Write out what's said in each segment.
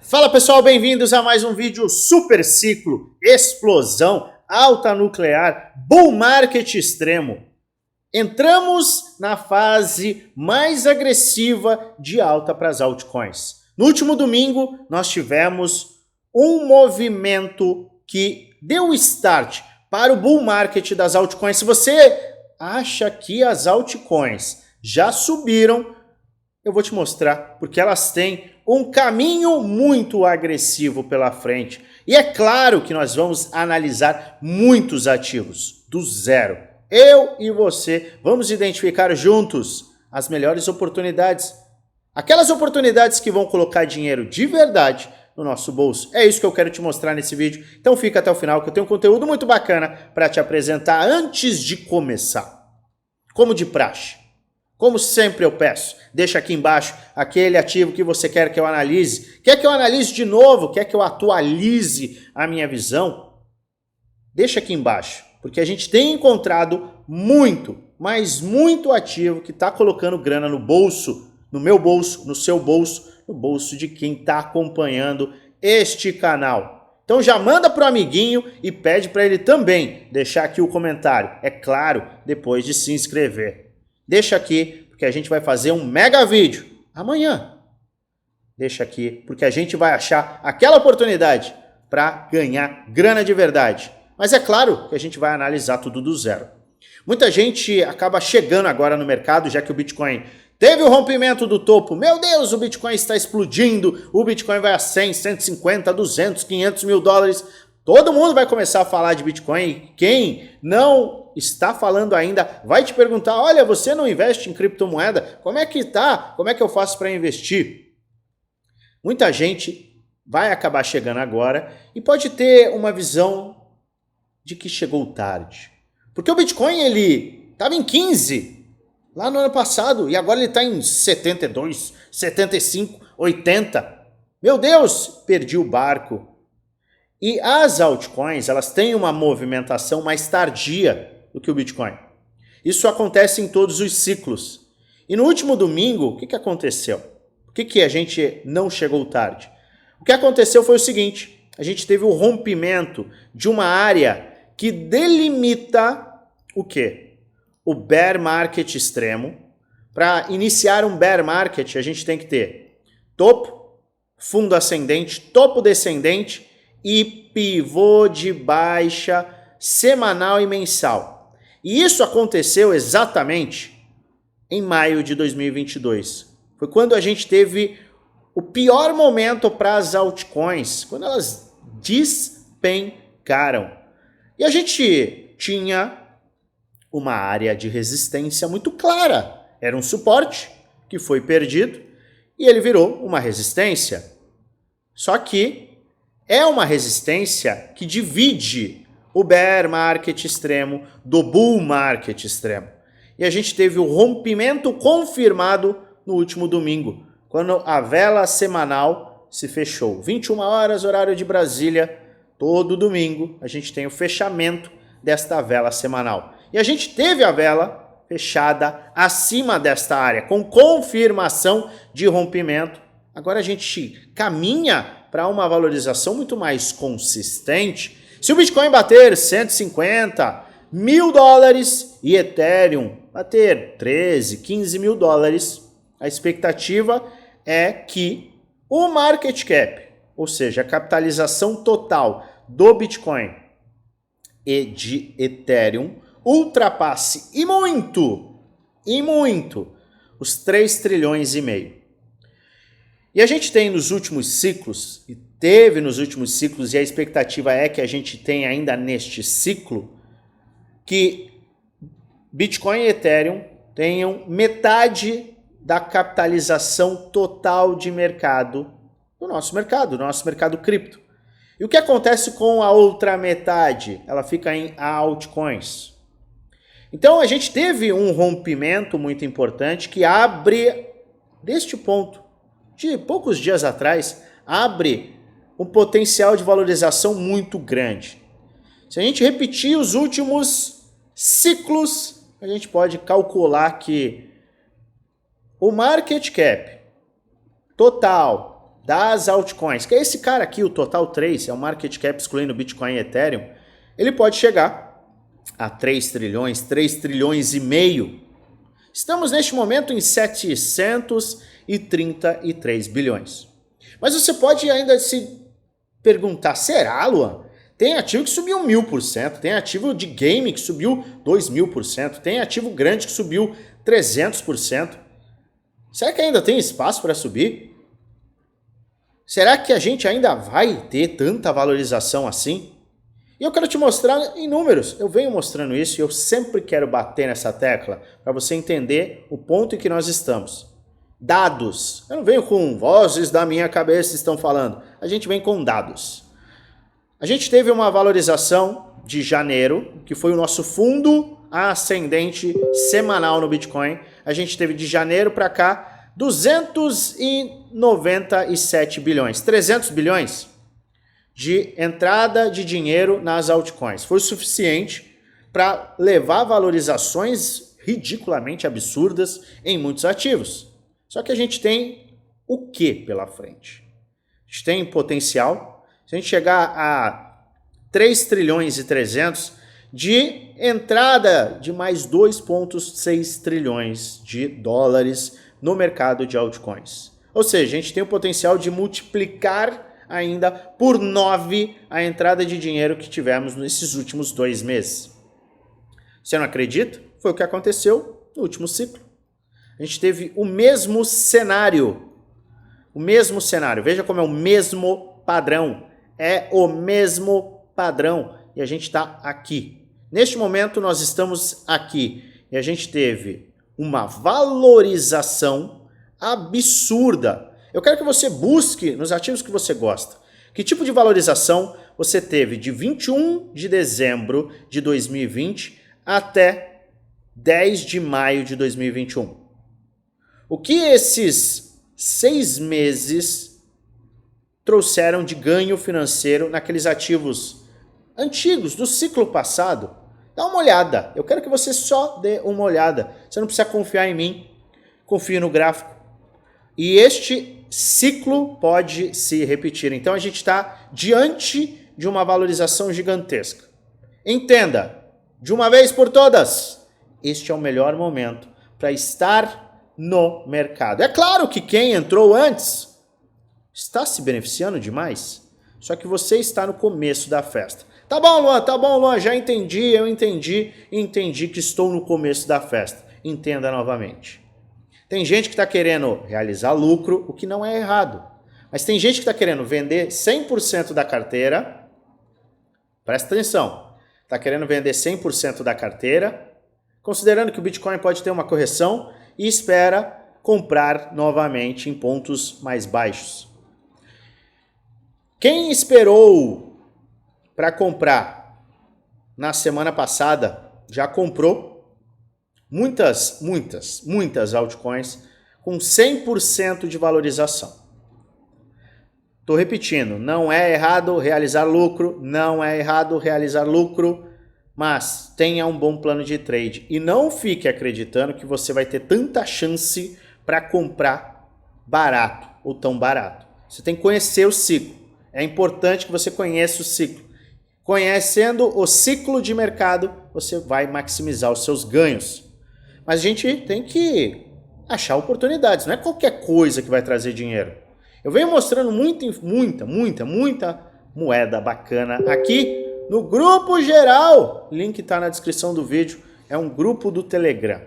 Fala pessoal, bem-vindos a mais um vídeo super ciclo, explosão, alta nuclear, bull market extremo. Entramos na fase mais agressiva de alta para as altcoins. No último domingo nós tivemos um movimento que deu start para o bull market das altcoins. Se você acha que as altcoins já subiram, eu vou te mostrar, porque elas têm um caminho muito agressivo pela frente. E é claro que nós vamos analisar muitos ativos, do zero. Eu e você vamos identificar juntos as melhores oportunidades. Aquelas oportunidades que vão colocar dinheiro de verdade no nosso bolso. É isso que eu quero te mostrar nesse vídeo. Então fica até o final que eu tenho um conteúdo muito bacana para te apresentar antes de começar. Como de praxe. Como sempre eu peço, deixa aqui embaixo aquele ativo que você quer que eu analise. Quer que eu analise de novo? Quer que eu atualize a minha visão? Deixa aqui embaixo, porque a gente tem encontrado muito, mas muito ativo que está colocando grana no bolso, no meu bolso, no seu bolso, no bolso de quem está acompanhando este canal. Então já manda para o amiguinho e pede para ele também deixar aqui o comentário. É claro, depois de se inscrever. Deixa aqui, porque a gente vai fazer um mega vídeo amanhã. Deixa aqui, porque a gente vai achar aquela oportunidade para ganhar grana de verdade. Mas é claro que a gente vai analisar tudo do zero. Muita gente acaba chegando agora no mercado, já que o Bitcoin teve o rompimento do topo. Meu Deus, o Bitcoin está explodindo. O Bitcoin vai a 100, 150, 200, 500 mil dólares. Todo mundo vai começar a falar de Bitcoin. Quem não está falando ainda vai te perguntar, olha, você não investe em criptomoeda? Como é que tá? Como é que eu faço para investir? Muita gente vai acabar chegando agora e pode ter uma visão de que chegou tarde. Porque o Bitcoin, ele estava em 15 lá no ano passado e agora ele está em 72, 75, 80. Meu Deus, perdi o barco. E as altcoins, elas têm uma movimentação mais tardia do que o Bitcoin. Isso acontece em todos os ciclos. E no último domingo, o que aconteceu? Por que a gente não chegou tarde? O que aconteceu foi o seguinte, a gente teve o rompimento de uma área que delimita o quê? O bear market extremo. Para iniciar um bear market, a gente tem que ter topo, fundo ascendente, topo descendente e pivô de baixa semanal e mensal. E isso aconteceu exatamente em maio de 2022. Foi quando a gente teve o pior momento para as altcoins, quando elas despencaram. E a gente tinha uma área de resistência muito clara. Era um suporte que foi perdido e ele virou uma resistência. Só que é uma resistência que divide o bear market extremo do bull market extremo. E a gente teve o rompimento confirmado no último domingo, quando a vela semanal se fechou. 21 horas, horário de Brasília, todo domingo a gente tem o fechamento desta vela semanal. E a gente teve a vela fechada acima desta área, com confirmação de rompimento. Agora a gente caminha para uma valorização muito mais consistente. Se o Bitcoin bater 150 mil dólares e Ethereum bater 13, 15 mil dólares, a expectativa é que o market cap, ou seja, a capitalização total do Bitcoin e de Ethereum, ultrapasse e muito, os 3 trilhões e meio. E a gente tem nos últimos ciclos, e teve nos últimos ciclos, e a expectativa é que a gente tenha ainda neste ciclo, que Bitcoin e Ethereum tenham metade da capitalização total de mercado do nosso mercado cripto. E o que acontece com a outra metade? Ela fica em altcoins. Então a gente teve um rompimento muito importante que abre, deste ponto, de poucos dias atrás, abre um potencial de valorização muito grande. Se a gente repetir os últimos ciclos, a gente pode calcular que o market cap total das altcoins, que é esse cara aqui, o Total 3, é o market cap excluindo Bitcoin e Ethereum, ele pode chegar a 3 trilhões, 3 trilhões e meio. Estamos neste momento em 733 bilhões. Mas você pode ainda se perguntar, será, Luan? Tem ativo que subiu 1000%, tem ativo de game que subiu 2000%, tem ativo grande que subiu 300%. Será que ainda tem espaço para subir? Será que a gente ainda vai ter tanta valorização assim? E eu quero te mostrar em números. Eu venho mostrando isso e eu sempre quero bater nessa tecla para você entender o ponto em que nós estamos. Dados. Eu não venho com vozes da minha cabeça estão falando. A gente vem com dados. A gente teve uma valorização de janeiro, que foi o nosso fundo ascendente semanal no Bitcoin. A gente teve de janeiro para cá 297 bilhões, 300 bilhões de entrada de dinheiro nas altcoins. Foi o suficiente para levar valorizações ridiculamente absurdas em muitos ativos. Só que a gente tem o que pela frente? A gente tem potencial. Se a gente chegar a 3 trilhões e 300 de entrada de mais 2,6 trilhões de dólares no mercado de altcoins. Ou seja, a gente tem o potencial de multiplicar ainda por 9 a entrada de dinheiro que tivemos nesses últimos 2 meses. Você não acredita? Foi o que aconteceu no último ciclo. A gente teve o mesmo cenário. O mesmo cenário. Veja como é o mesmo padrão. É o mesmo padrão. E a gente está aqui. Neste momento nós estamos aqui. E a gente teve uma valorização absurda. Eu quero que você busque nos ativos que você gosta. Que tipo de valorização você teve de 21 de dezembro de 2020 até 10 de maio de 2021? O que esses 6 meses trouxeram de ganho financeiro naqueles ativos antigos do ciclo passado? Dá uma olhada. Eu quero que você só dê uma olhada. Você não precisa confiar em mim. Confie no gráfico. E este ciclo pode se repetir. Então a gente está diante de uma valorização gigantesca. Entenda, de uma vez por todas, este é o melhor momento para estar no mercado. É claro que quem entrou antes está se beneficiando demais, só que você está no começo da festa. Tá bom, Luan, já entendi, eu entendi que estou no começo da festa. Entenda novamente. Tem gente que está querendo realizar lucro, o que não é errado. Mas tem gente que está querendo vender 100% da carteira. Presta atenção. Está querendo vender 100% da carteira, considerando que o Bitcoin pode ter uma correção e espera comprar novamente em pontos mais baixos. Quem esperou para comprar na semana passada já comprou muitas altcoins com 100% de valorização. Estou repetindo, não é errado realizar lucro, mas tenha um bom plano de trade e não fique acreditando que você vai ter tanta chance para comprar barato ou tão barato. Você tem que conhecer o ciclo. É importante que você conheça o ciclo. Conhecendo o ciclo de mercado, você vai maximizar os seus ganhos. Mas a gente tem que achar oportunidades, não é qualquer coisa que vai trazer dinheiro. Eu venho mostrando muita moeda bacana aqui no grupo geral. Link está na descrição do vídeo. É um grupo do Telegram.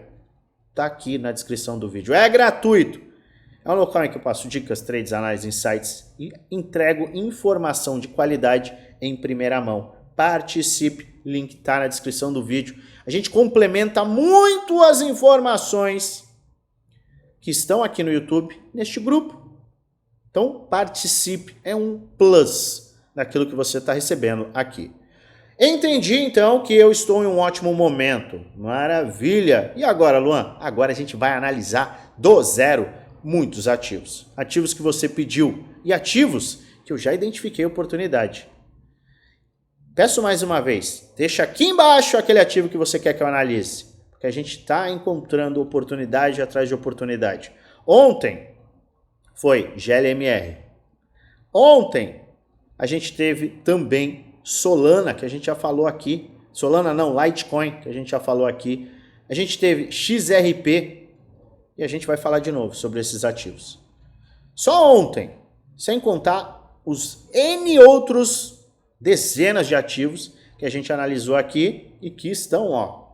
Está aqui na descrição do vídeo. É gratuito. É um local em que eu passo dicas, trades, análises, insights e entrego informação de qualidade em primeira mão. Participe, link está na descrição do vídeo. A gente complementa muito as informações que estão aqui no YouTube neste grupo. Então participe, é um plus daquilo que você está recebendo aqui. Entendi então que eu estou em um ótimo momento. Maravilha! E agora, Luan? Agora a gente vai analisar do zero muitos ativos. Ativos que você pediu e ativos que eu já identifiquei oportunidade. Peço mais uma vez, deixa aqui embaixo aquele ativo que você quer que eu analise, porque a gente está encontrando oportunidade atrás de oportunidade. Ontem foi GLMR, Ontem a gente teve também Solana, que a gente já falou aqui. Solana não, Litecoin, que a gente já falou aqui. A gente teve XRP e a gente vai falar de novo sobre esses ativos. Só ontem, sem contar os N outros dezenas de ativos que a gente analisou aqui e que estão, ó,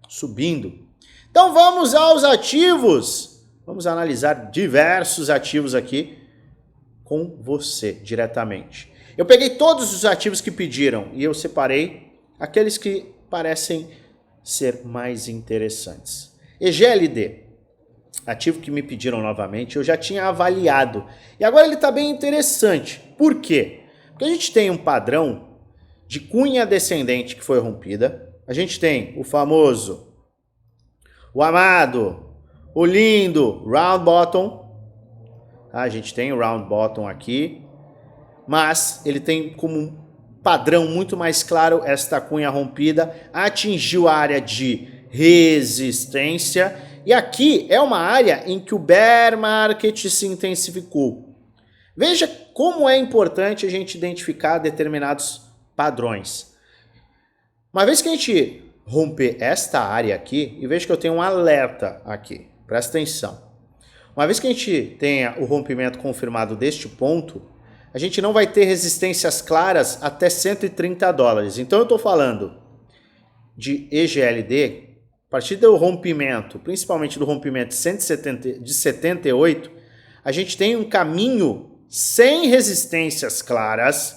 subindo. Então vamos aos ativos. Vamos analisar diversos ativos aqui com você diretamente. Eu peguei todos os ativos que pediram e eu separei aqueles que parecem ser mais interessantes. EGLD, ativo que me pediram novamente, eu já tinha avaliado. E agora ele está bem interessante. Por quê? Porque a gente tem um padrão de cunha descendente que foi rompida. A gente tem o famoso, o amado, o lindo round bottom. A gente tem o round bottom aqui, mas ele tem como padrão muito mais claro esta cunha rompida, atingiu a área de resistência e aqui é uma área em que o bear market se intensificou. Veja como é importante a gente identificar determinados padrões. Uma vez que a gente romper esta área aqui, e veja que eu tenho um alerta aqui, presta atenção. Uma vez que a gente tenha o rompimento confirmado deste ponto, a gente não vai ter resistências claras até 130 dólares. Então eu estou falando de EGLD, a partir do rompimento, principalmente do rompimento de 78, a gente tem um caminho sem resistências claras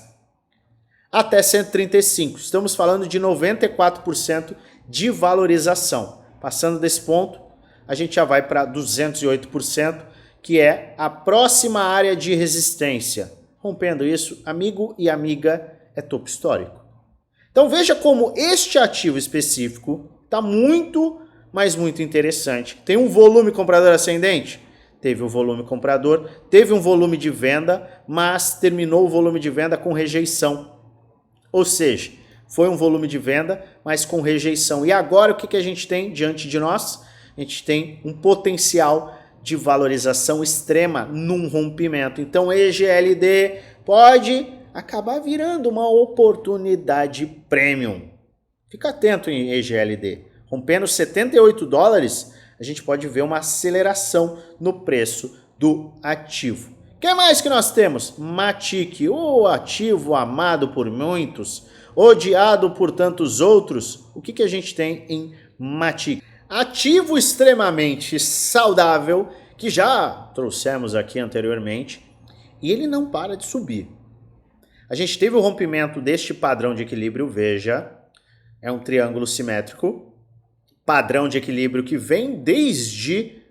até 135. Estamos falando de 94% de valorização. Passando desse ponto, a gente já vai para 208%, que é a próxima área de resistência. Rompendo isso, amigo e amiga, é topo histórico. Então veja como este ativo específico está muito, mas muito interessante. Tem um volume comprador ascendente? Teve um volume comprador, teve um volume de venda, mas terminou o volume de venda com rejeição. Ou seja, foi um volume de venda, mas com rejeição. E agora o que a gente tem diante de nós? A gente tem um potencial de valorização extrema num rompimento. Então, EGLD pode acabar virando uma oportunidade premium. Fica atento em EGLD. Rompendo 78 dólares, a gente pode ver uma aceleração no preço do ativo. O que mais que nós temos? Matic, o ativo amado por muitos, odiado por tantos outros. O que a gente tem em Matic? Ativo extremamente saudável, que já trouxemos aqui anteriormente, e ele não para de subir. A gente teve o rompimento deste padrão de equilíbrio, veja, é um triângulo simétrico, padrão de equilíbrio que vem desde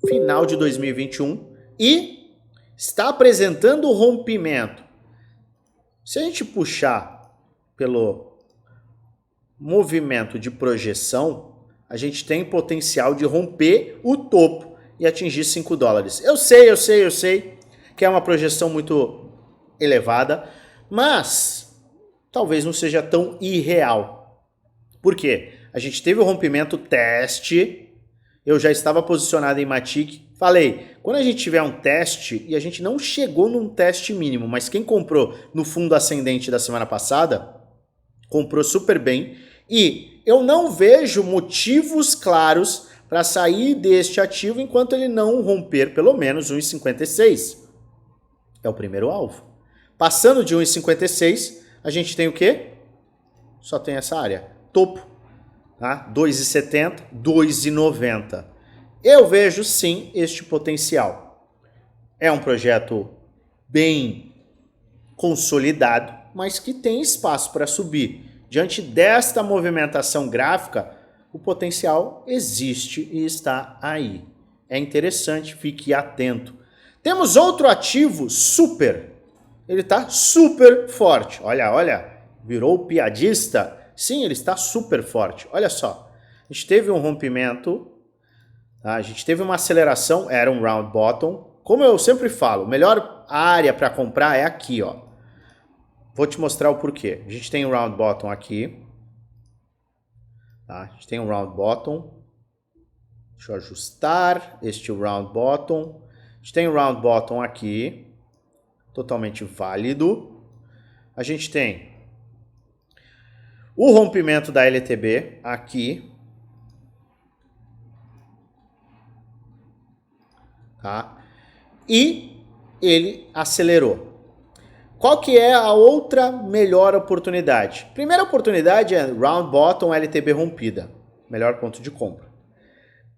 final de 2021 e está apresentando o rompimento. Se a gente puxar pelo movimento de projeção, a gente tem potencial de romper o topo e atingir 5 dólares. Eu sei que é uma projeção muito elevada, mas talvez não seja tão irreal. Por quê? A gente teve o rompimento teste, eu já estava posicionado em Matic, falei, quando a gente tiver um teste, e a gente não chegou num teste mínimo, mas quem comprou no fundo ascendente da semana passada, comprou super bem, e eu não vejo motivos claros para sair deste ativo enquanto ele não romper pelo menos 1,56. É o primeiro alvo. Passando de 1,56, a gente tem o quê? Só tem essa área. Topo. Tá? 2,70, 2,90. Eu vejo sim este potencial. É um projeto bem consolidado, mas que tem espaço para subir. Diante desta movimentação gráfica, o potencial existe e está aí. É interessante, fique atento. Temos outro ativo super. Ele está super forte. Olha, virou piadista. Sim, ele está super forte. Olha só, a gente teve um rompimento, tá? A gente teve uma aceleração, era um round bottom. Como eu sempre falo, a melhor área para comprar é aqui, ó. Vou te mostrar o porquê. A gente tem um round bottom aqui. Tá? A gente tem um round bottom. Deixa eu ajustar este round bottom. A gente tem um round bottom aqui. totalmente válido. A gente tem o rompimento da LTB aqui. Tá? E ele acelerou. Qual que é a outra melhor oportunidade? Primeira oportunidade é round bottom LTB rompida. Melhor ponto de compra.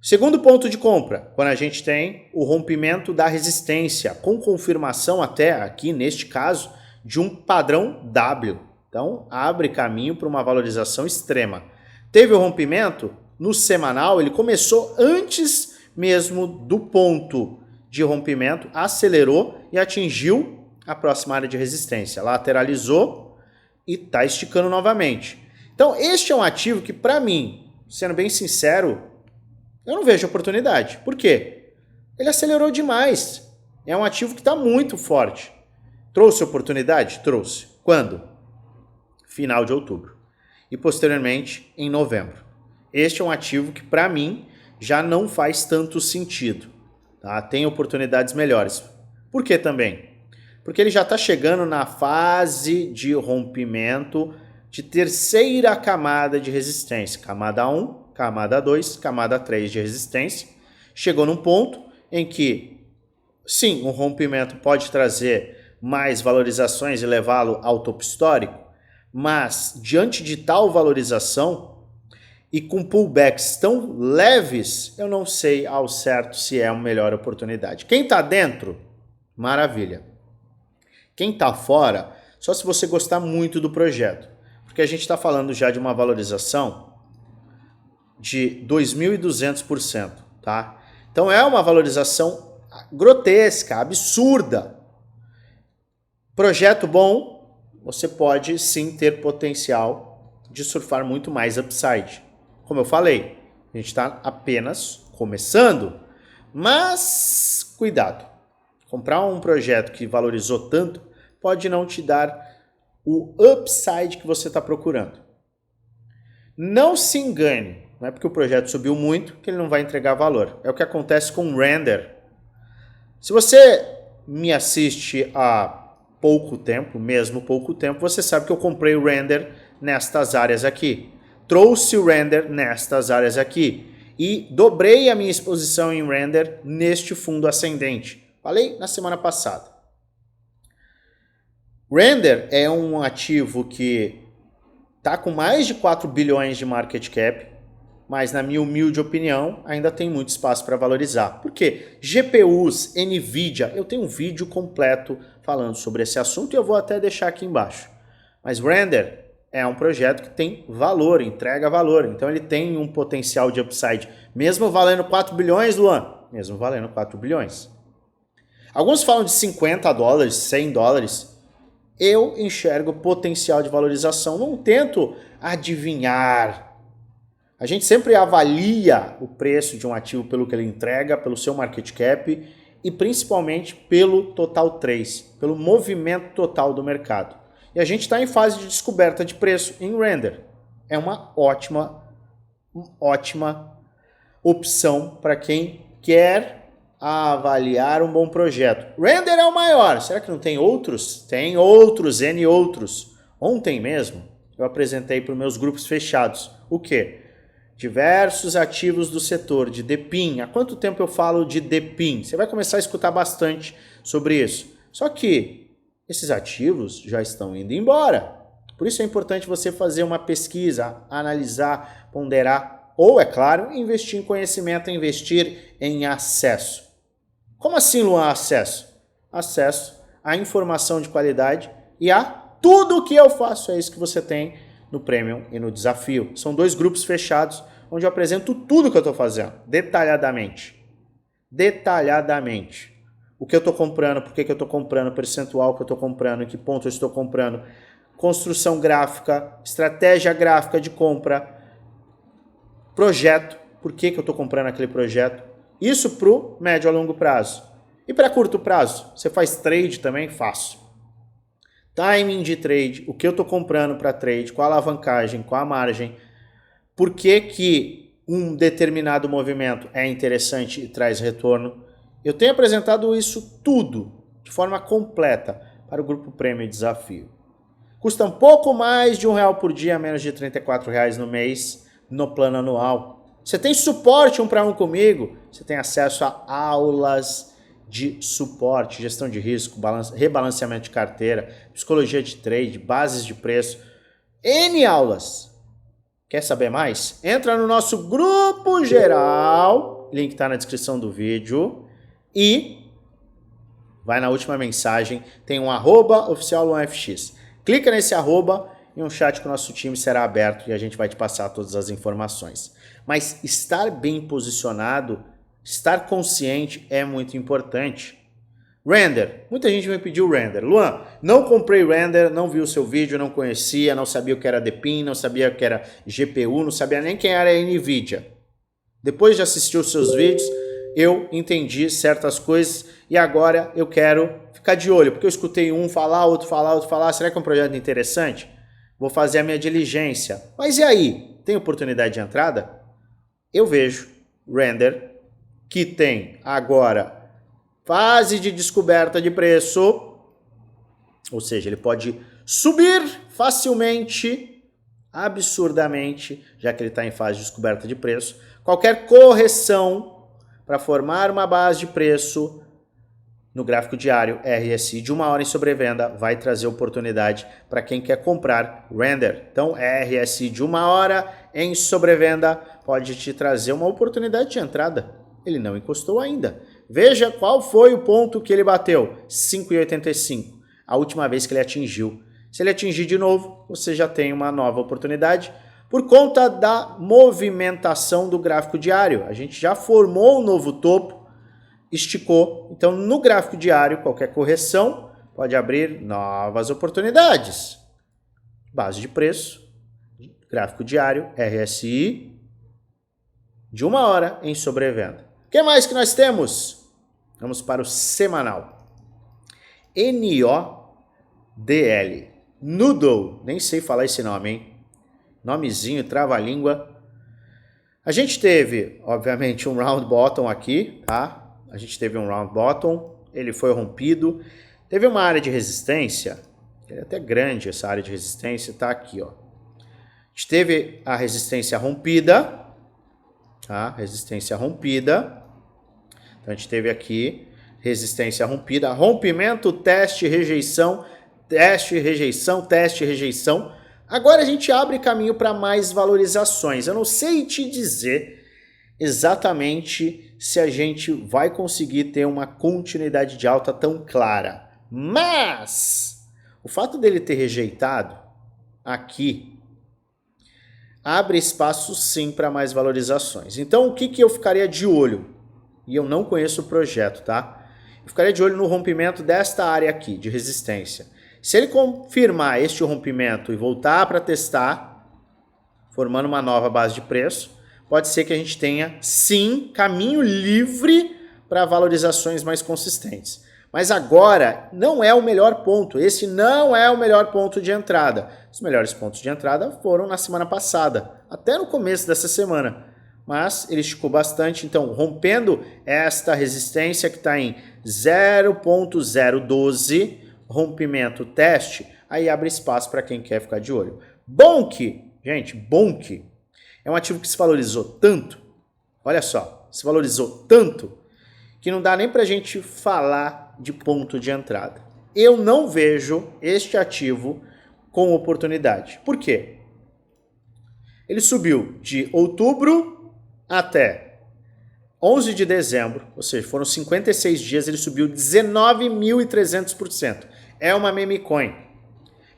Segundo ponto de compra, quando a gente tem o rompimento da resistência, com confirmação até aqui, neste caso, de um padrão W. Então, abre caminho para uma valorização extrema. Teve o rompimento, no semanal, ele começou antes mesmo do ponto de rompimento, acelerou e atingiu a próxima área de resistência, lateralizou e está esticando novamente. Então, este é um ativo que, para mim, sendo bem sincero, eu não vejo oportunidade. Por quê? Ele acelerou demais. É um ativo que está muito forte. Trouxe oportunidade? Trouxe. Quando? Final de outubro. E, posteriormente, em novembro. Este é um ativo que, para mim, já não faz tanto sentido. Tá? Tem oportunidades melhores. Por que também? Porque ele já está chegando na fase de rompimento de terceira camada de resistência. Camada 1, camada 2, camada 3 de resistência. Chegou num ponto em que, sim, um rompimento pode trazer mais valorizações e levá-lo ao topo histórico, mas diante de tal valorização e com pullbacks tão leves, eu não sei ao certo se é a melhor oportunidade. Quem está dentro, maravilha. Quem está fora, só se você gostar muito do projeto. Porque a gente está falando já de uma valorização de 2.200%, tá? Então é uma valorização grotesca, absurda. Projeto bom, você pode sim ter potencial de surfar muito mais upside. Como eu falei, a gente está apenas começando, mas cuidado. Comprar um projeto que valorizou tanto pode não te dar o upside que você está procurando. Não se engane, não é porque o projeto subiu muito que ele não vai entregar valor. É o que acontece com o Render. Se você me assiste há pouco tempo, mesmo pouco tempo, você sabe que eu comprei o Render nestas áreas aqui. Trouxe o Render nestas áreas aqui. E dobrei a minha exposição em Render neste fundo ascendente. Falei na semana passada. Render é um ativo que está com mais de 4 bilhões de market cap, mas na minha humilde opinião ainda tem muito espaço para valorizar. Por quê? GPUs, NVIDIA, eu tenho um vídeo completo falando sobre esse assunto e eu vou até deixar aqui embaixo. Mas Render é um projeto que tem valor, entrega valor, então ele tem um potencial de upside, mesmo valendo 4 bilhões, Luan, mesmo valendo 4 bilhões. Alguns falam de 50 dólares, 100 dólares, eu enxergo potencial de valorização, não tento adivinhar. A gente sempre avalia o preço de um ativo pelo que ele entrega, pelo seu market cap e principalmente pelo total 3, pelo movimento total do mercado. E a gente está em fase de descoberta de preço em Render. É uma ótima opção para quem quer avaliar um bom projeto. Render é o maior. Será que não tem outros? Tem outros, N outros. Ontem mesmo eu apresentei para os meus grupos fechados. O quê? Diversos ativos do setor de DePIN. Há quanto tempo eu falo de DePIN? Você vai começar a escutar bastante sobre isso. Só que esses ativos já estão indo embora. Por isso é importante você fazer uma pesquisa, analisar, ponderar ou, é claro, investir em conhecimento, investir em acesso. Como assim, Luan, acesso? Acesso à informação de qualidade e a tudo o que eu faço. É isso que você tem no Premium e no Desafio. São 2 grupos fechados onde eu apresento tudo que eu estou fazendo, detalhadamente. Detalhadamente. O que eu estou comprando, por que eu estou comprando, percentual que eu estou comprando, em que ponto eu estou comprando, construção gráfica, estratégia gráfica de compra, projeto, por que eu estou comprando aquele projeto. Isso para o médio a longo prazo. E para curto prazo? Você faz trade também? Faço. Timing de trade, o que eu estou comprando para trade, qual a alavancagem, qual a margem, por que um determinado movimento é interessante e traz retorno. Eu tenho apresentado isso tudo de forma completa. para o grupo Prêmio Desafio. Custa um pouco mais de R$1 por dia, menos de R$ 34 no mês, no plano anual. Você tem suporte 1 para 1 comigo, você tem acesso a aulas de suporte, gestão de risco, rebalanceamento de carteira, psicologia de trade, bases de preço, N aulas. Quer saber mais? Entra no nosso grupo geral, link está na descrição do vídeo, e vai na última mensagem, tem um @oficialluanfx. Clica nesse arroba e um chat com o nosso time será aberto e a gente vai te passar todas as informações. Mas estar bem posicionado, estar consciente é muito importante. Render. Muita gente me pediu render. Luan, não comprei render, não vi o seu vídeo, não conhecia, não sabia o que era DPIN, não sabia o que era GPU, não sabia nem quem era a NVIDIA. Depois de assistir os seus vídeos, eu entendi certas coisas e agora eu quero ficar de olho, porque eu escutei um falar, outro falar, será que é um projeto interessante? Vou fazer a minha diligência. Mas e aí? Tem oportunidade de entrada? Eu vejo render que tem agora fase de descoberta de preço, ou seja, ele pode subir facilmente, absurdamente, já que ele está em fase de descoberta de preço. Qualquer correção para formar uma base de preço no gráfico diário RSI de 1 hora em sobrevenda vai trazer oportunidade para quem quer comprar render. Então, RSI de 1 hora em sobrevenda pode te trazer uma oportunidade de entrada. Ele não encostou ainda. Veja qual foi o ponto que ele bateu, 5,85, a última vez que ele atingiu. Se ele atingir de novo, você já tem uma nova oportunidade por conta da movimentação do gráfico diário. A gente já formou um novo topo, esticou. Então, no gráfico diário, qualquer correção pode abrir novas oportunidades. Base de preço, gráfico diário, RSI, de 1 hora em sobrevenda. O que mais que nós temos? Vamos para o semanal. NODL. Noodle. Nem sei falar esse nome, hein? Nomezinho, trava-língua. A gente teve, obviamente, um round bottom aqui, tá? A gente teve um round bottom. Ele foi rompido. Teve uma área de resistência. É até grande essa área de resistência. Tá aqui, ó. A gente teve a resistência rompida. Tá? Resistência rompida. Então a gente teve aqui resistência rompida, rompimento, teste, rejeição, teste, rejeição, teste, rejeição. Agora a gente abre caminho para mais valorizações. Eu não sei te dizer exatamente se a gente vai conseguir ter uma continuidade de alta tão clara. Mas o fato dele ter rejeitado aqui abre espaço sim para mais valorizações. Então o que eu ficaria de olho? E eu não conheço o projeto, tá? Eu ficaria de olho no rompimento desta área aqui, de resistência. Se ele confirmar este rompimento e voltar para testar, formando uma nova base de preço, pode ser que a gente tenha, sim, caminho livre para valorizações mais consistentes. Mas agora não é o melhor ponto. Esse não é o melhor ponto de entrada. Os melhores pontos de entrada foram na semana passada, até no começo dessa semana. Mas ele esticou bastante, então rompendo esta resistência que está em 0.012, rompimento teste, aí abre espaço para quem quer ficar de olho. Bonk, gente, Bonk é um ativo que se valorizou tanto, olha só, se valorizou tanto, que não dá nem para a gente falar de ponto de entrada. Eu não vejo este ativo com oportunidade. Por quê? Ele subiu de outubro até 11 de dezembro, ou seja, foram 56 dias, ele subiu 19.300%. É uma meme coin.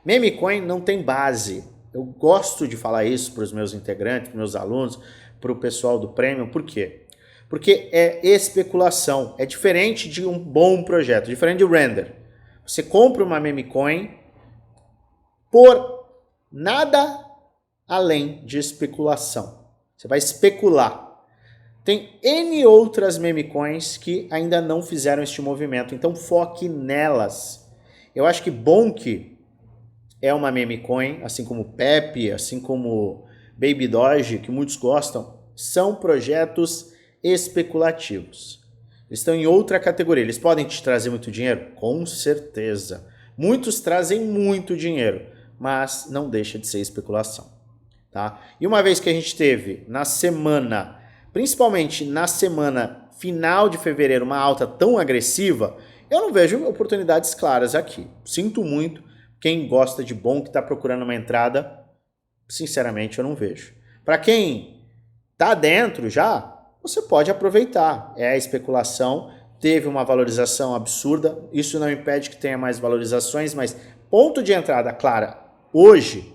Meme coin não tem base. Eu gosto de falar isso para os meus integrantes, para os meus alunos, para o pessoal do Premium. Por quê? Porque é especulação. É diferente de um bom projeto, diferente de render. Você compra uma meme coin por nada além de especulação. Você vai especular. Tem N outras meme coins que ainda não fizeram este movimento, então foque nelas. Eu acho que Bonk é uma meme coin, assim como Pepe, assim como Baby Doge, que muitos gostam, são projetos especulativos. Eles estão em outra categoria. Eles podem te trazer muito dinheiro? Com certeza. Muitos trazem muito dinheiro, mas não deixa de ser especulação. Tá? E uma vez que a gente teve na semana, principalmente na semana final de fevereiro, uma alta tão agressiva, eu não vejo oportunidades claras aqui. Sinto muito, quem gosta de bom, que está procurando uma entrada, sinceramente eu não vejo. Para quem está dentro já, você pode aproveitar. É a especulação, teve uma valorização absurda, isso não impede que tenha mais valorizações, mas ponto de entrada clara hoje,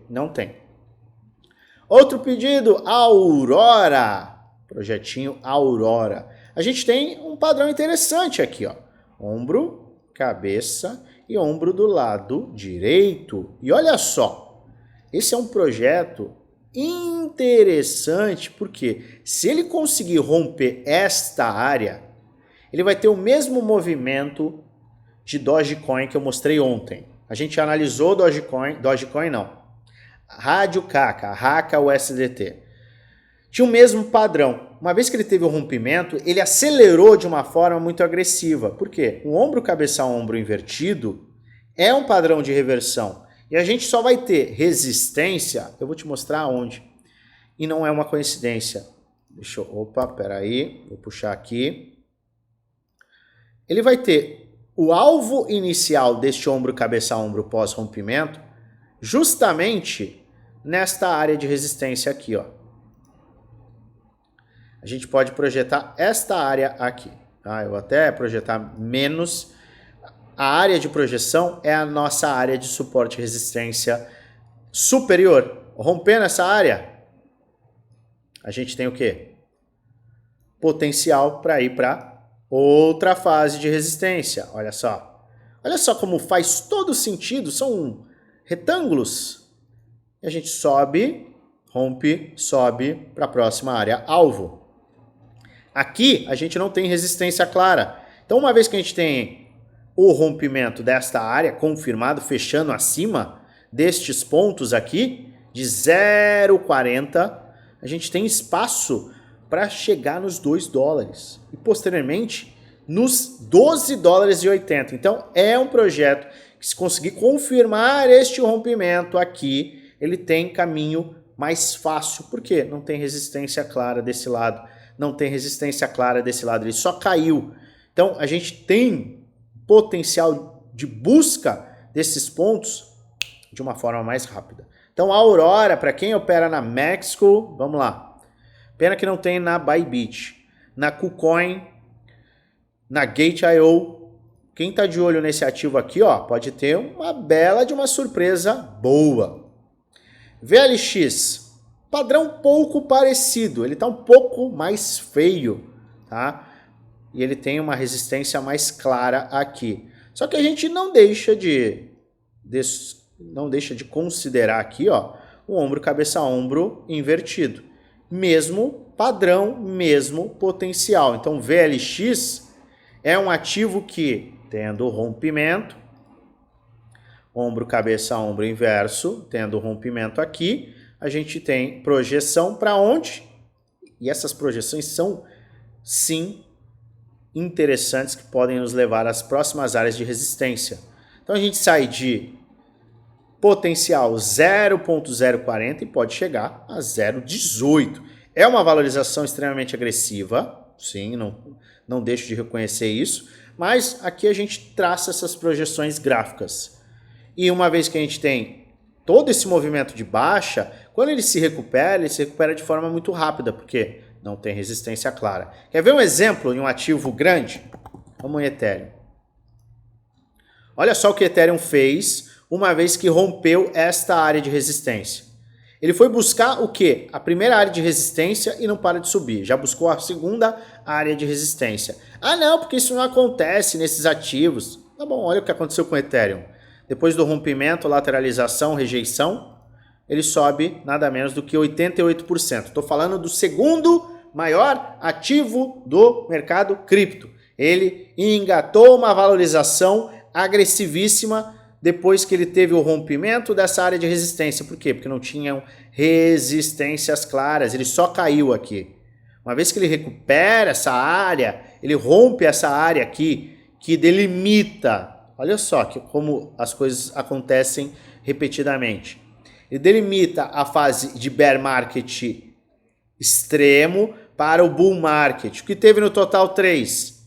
não tem. Outro pedido, Aurora, projetinho Aurora. A gente tem um padrão interessante aqui, ó. Ombro, cabeça e ombro do lado direito. E olha só, esse é um projeto interessante, porque se ele conseguir romper esta área, ele vai ter o mesmo movimento de Dogecoin que eu mostrei ontem. A gente analisou Dogecoin não, Rádio Kaka, Raka USDT. Tinha o mesmo padrão. Uma vez que ele teve o rompimento, ele acelerou de uma forma muito agressiva. Por quê? O ombro, cabeça, ombro invertido é um padrão de reversão. E a gente só vai ter resistência, eu vou te mostrar onde. E não é uma coincidência. Peraí, vou puxar aqui. Ele vai ter o alvo inicial deste ombro, cabeça, ombro pós-rompimento, justamente nesta área de resistência aqui, ó. A gente pode projetar esta área aqui, tá? Eu vou até projetar menos. A área de projeção é a nossa área de suporte e resistência superior. Rompendo essa área, a gente tem o quê? Potencial para ir para outra fase de resistência. Olha só. Olha só como faz todo sentido. São retângulos. E a gente sobe, rompe, sobe para a próxima área alvo. Aqui a gente não tem resistência clara. Então uma vez que a gente tem o rompimento desta área confirmado, fechando acima destes pontos aqui, de 0,40, a gente tem espaço para chegar nos $2 e posteriormente nos $12,80. Então é um projeto que, se conseguir confirmar este rompimento aqui, ele tem caminho mais fácil. Por quê? Não tem resistência clara desse lado. Não tem resistência clara desse lado, ele só caiu. Então a gente tem potencial de busca desses pontos de uma forma mais rápida. Então a Aurora, para quem opera na Mexico, vamos lá. Pena que não tem na Bybit, na KuCoin, na Gate.io. Quem está de olho nesse ativo aqui, ó, pode ter uma bela de uma surpresa boa. VLX. Padrão pouco parecido, ele está um pouco mais feio, tá? E ele tem uma resistência mais clara aqui. Só que a gente não deixa de considerar aqui, ó, o ombro, cabeça, ombro invertido. Mesmo padrão, mesmo potencial. Então, VLX é um ativo que, tendo rompimento, ombro, cabeça, ombro inverso, tendo rompimento aqui, a gente tem projeção para onde? E essas projeções são, sim, interessantes, que podem nos levar às próximas áreas de resistência. Então a gente sai de potencial 0,040 e pode chegar a 0,18. É uma valorização extremamente agressiva, sim, não deixo de reconhecer isso, mas aqui a gente traça essas projeções gráficas. E uma vez que a gente tem todo esse movimento de baixa, quando ele se recupera de forma muito rápida, porque não tem resistência clara. Quer ver um exemplo de um ativo grande? Vamos em Ethereum. Olha só o que o Ethereum fez uma vez que rompeu esta área de resistência. Ele foi buscar o quê? A primeira área de resistência e não para de subir. Já buscou a segunda área de resistência. Ah não, porque isso não acontece nesses ativos. Tá bom, olha o que aconteceu com o Ethereum. Depois do rompimento, lateralização, rejeição, ele sobe nada menos do que 88%. Estou falando do segundo maior ativo do mercado cripto. Ele engatou uma valorização agressivíssima depois que ele teve o rompimento dessa área de resistência. Por quê? Porque não tinham resistências claras, ele só caiu aqui. Uma vez que ele recupera essa área, ele rompe essa área aqui, que delimita, olha só como as coisas acontecem repetidamente. Ele delimita a fase de bear market extremo para o bull market, o que teve no total 3.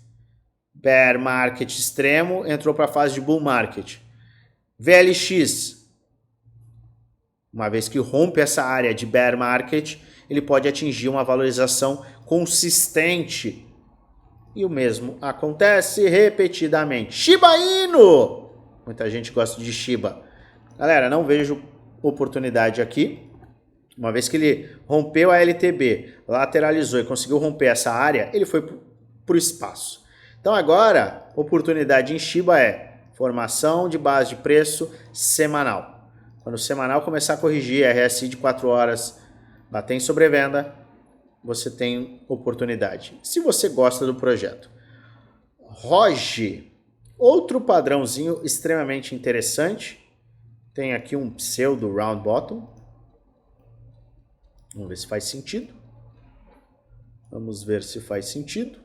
Bear market extremo entrou para a fase de bull market. VLX, uma vez que rompe essa área de bear market, ele pode atingir uma valorização consistente. E o mesmo acontece repetidamente. Shiba Inu! Muita gente gosta de Shiba. Galera, não vejo oportunidade aqui. Uma vez que ele rompeu a LTB, lateralizou e conseguiu romper essa área, ele foi para o espaço. Então agora, oportunidade em Shiba é formação de base de preço semanal. Quando o semanal começar a corrigir, RSI de 4 horas, bater em sobrevenda, você tem oportunidade. Se você gosta do projeto. ROG, outro padrãozinho extremamente interessante. Tem aqui um pseudo round bottom. Vamos ver se faz sentido. Vamos ver se faz sentido.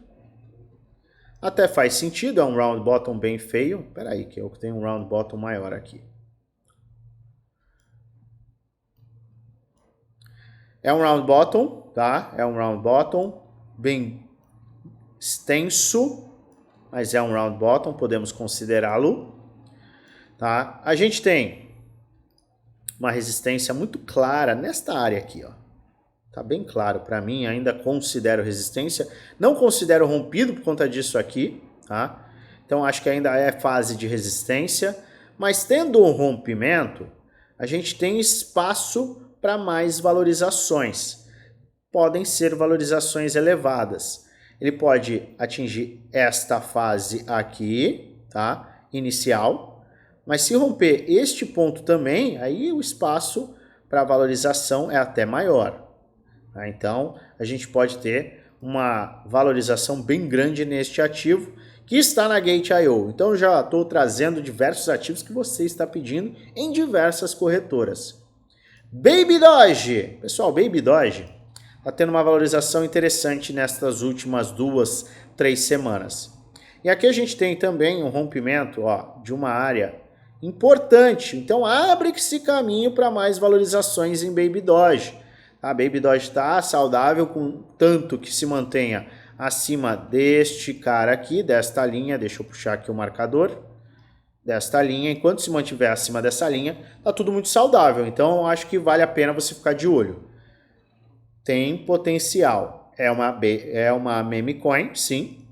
Até faz sentido, é um round bottom bem feio. Espera aí, que eu tenho um round bottom maior aqui. É um round bottom, tá? É um round bottom bem extenso, mas é um round bottom, podemos considerá-lo, tá? A gente tem uma resistência muito clara nesta área aqui, ó. Tá bem claro para mim, ainda considero resistência, não considero rompido por conta disso aqui, tá? Então acho que ainda é fase de resistência, mas tendo um rompimento, a gente tem espaço para mais valorizações. Podem ser valorizações elevadas. Ele pode atingir esta fase aqui, tá? Inicial, mas se romper este ponto também, aí o espaço para valorização é até maior. Tá? Então, a gente pode ter uma valorização bem grande neste ativo que está na Gate.io. Então, já estou trazendo diversos ativos que você está pedindo em diversas corretoras. Baby Doge, pessoal, Baby Doge está tendo uma valorização interessante nestas últimas 2, 3 semanas. E aqui a gente tem também um rompimento, ó, de uma área importante. Então abre esse caminho para mais valorizações em Baby Doge. A Baby Doge está saudável, contanto que se mantenha acima deste cara aqui, desta linha. Deixa eu puxar aqui o marcador. Desta linha, enquanto se mantiver acima dessa linha, tá tudo muito saudável. Então, acho que vale a pena você ficar de olho. Tem potencial. É uma meme coin, sim,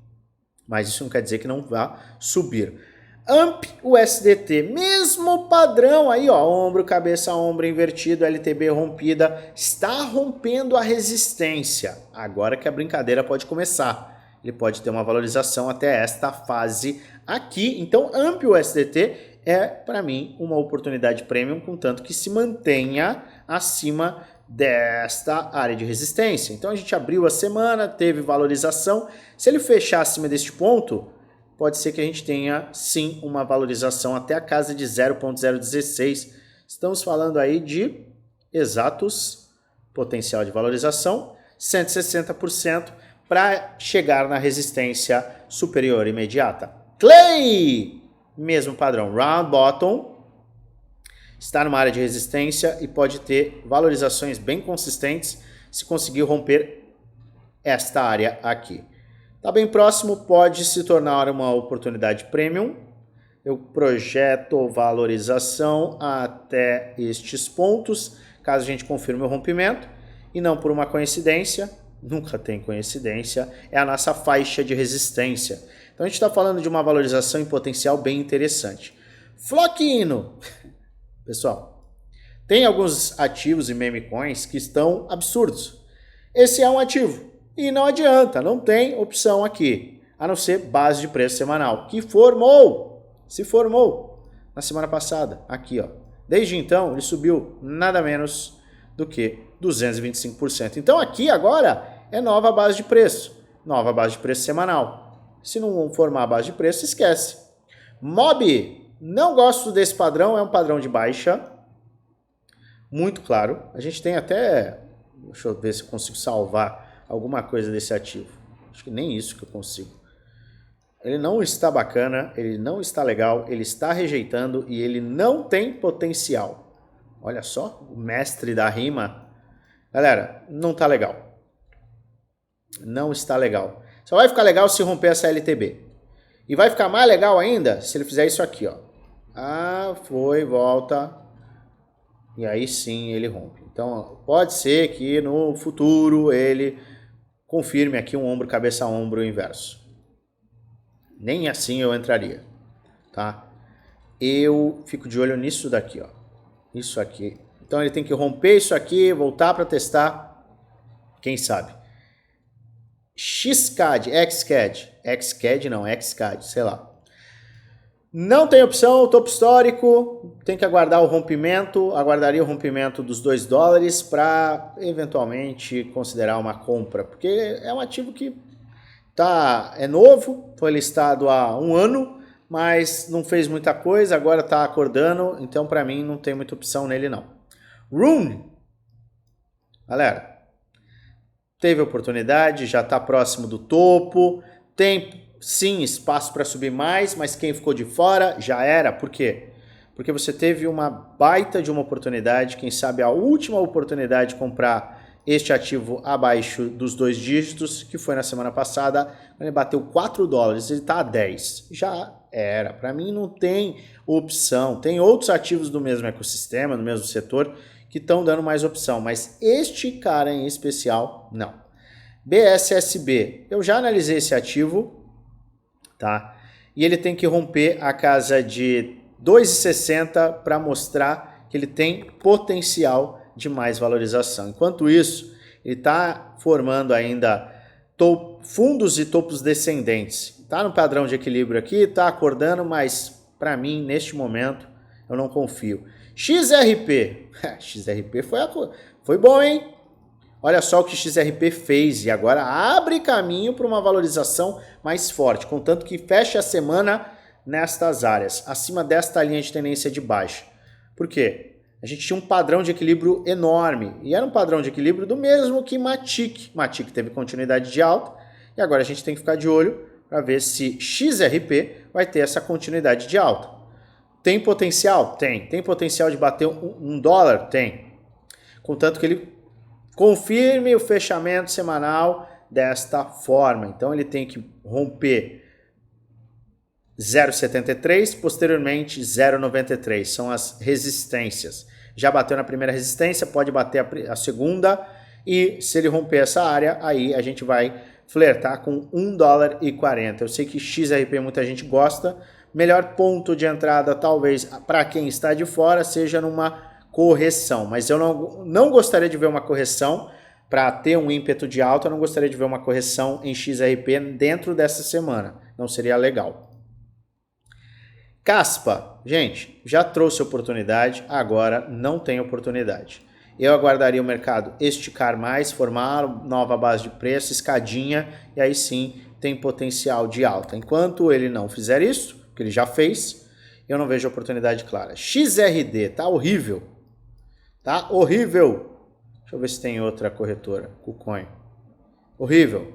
mas isso não quer dizer que não vá subir. AMP USDT, mesmo padrão aí, ó, ombro, cabeça, ombro invertido, LTB rompida, está rompendo a resistência. Agora que a brincadeira pode começar. Ele pode ter uma valorização até esta fase aqui. Então, AMP USDT é, para mim, uma oportunidade premium, contanto que se mantenha acima desta área de resistência. Então, a gente abriu a semana, teve valorização. Se ele fechar acima deste ponto, pode ser que a gente tenha, sim, uma valorização até a casa de 0,016. Estamos falando aí de exatos potencial de valorização, 160%, para chegar na resistência superior imediata. Clay, mesmo padrão, round bottom, está numa área de resistência e pode ter valorizações bem consistentes se conseguir romper esta área aqui. Está bem próximo, pode se tornar uma oportunidade premium. Eu projeto valorização até estes pontos, caso a gente confirme o rompimento, e não por uma coincidência. Nunca tem coincidência, é a nossa faixa de resistência. Então a gente está falando de uma valorização em potencial bem interessante. Floquino, pessoal, tem alguns ativos e meme coins que estão absurdos. Esse é um ativo e não adianta, não tem opção aqui, a não ser base de preço semanal, que se formou na semana passada, aqui, ó. Desde então ele subiu nada menos do que 225%. Então aqui agora é nova base de preço semanal. Se não formar a base de preço, esquece. MOB, não gosto desse padrão, é um padrão de baixa, muito claro. A gente tem até, deixa eu ver se eu consigo salvar alguma coisa desse ativo. Acho que nem isso que eu consigo. Ele não está bacana, ele não está legal, ele está rejeitando e ele não tem potencial. Olha só, o mestre da rima. Galera, não tá legal. Não está legal. Só vai ficar legal se romper essa LTB. E vai ficar mais legal ainda se ele fizer isso aqui, ó. Ah, foi, volta. E aí sim ele rompe. Então, pode ser que no futuro ele confirme aqui um ombro, cabeça, ombro inverso. Nem assim eu entraria, tá? Eu fico de olho nisso daqui, ó. Isso aqui. Então ele tem que romper isso aqui, voltar para testar. Quem sabe? XCAD, XCAD, sei lá. Não tem opção, topo histórico, tem que aguardar o rompimento, aguardaria o rompimento dos $2 para eventualmente considerar uma compra, porque é um ativo que é novo, foi listado há 1 ano, mas não fez muita coisa, agora está acordando, então para mim não tem muita opção nele não. Rune, galera, teve oportunidade, já está próximo do topo, tem sim espaço para subir mais, mas quem ficou de fora já era. Por quê? Porque você teve uma baita de uma oportunidade, quem sabe a última oportunidade de comprar este ativo abaixo dos 2 dígitos, que foi na semana passada, quando ele bateu $4, ele está a 10. Já era. Para mim não tem opção. Tem outros ativos do mesmo ecossistema, do mesmo setor, que estão dando mais opção, mas este cara em especial, não. BSSB, eu já analisei esse ativo, tá? E ele tem que romper a casa de 2,60 para mostrar que ele tem potencial de mais valorização. Enquanto isso, ele está formando ainda fundos e topos descendentes. Está no padrão de equilíbrio aqui, está acordando, mas para mim, neste momento, eu não confio. XRP. XRP foi bom, hein? Olha só o que XRP fez e agora abre caminho para uma valorização mais forte, contanto que feche a semana nestas áreas, acima desta linha de tendência de baixa. Por quê? A gente tinha um padrão de equilíbrio enorme e era um padrão de equilíbrio do mesmo que Matic. Matic teve continuidade de alta e agora a gente tem que ficar de olho para ver se XRP vai ter essa continuidade de alta. Tem potencial? Tem. Tem potencial de bater $1? Tem. Contanto que ele confirme o fechamento semanal desta forma. Então ele tem que romper 0,73, posteriormente 0,93. São as resistências. Já bateu na primeira resistência, pode bater a segunda. E se ele romper essa área, aí a gente vai flertar com $1,40. Eu sei que XRP muita gente gosta. Melhor ponto de entrada, talvez, para quem está de fora, seja numa correção. Mas eu não gostaria de ver uma correção para ter um ímpeto de alta. Eu não gostaria de ver uma correção em XRP dentro dessa semana. Não seria legal. Caspa, gente, já trouxe oportunidade, agora não tem oportunidade. Eu aguardaria o mercado esticar mais, formar nova base de preço, escadinha, e aí sim tem potencial de alta. Enquanto ele não fizer isso, que ele já fez, eu não vejo oportunidade clara. XRD, tá horrível. Tá horrível. Deixa eu ver se tem outra corretora, KuCoin. Horrível.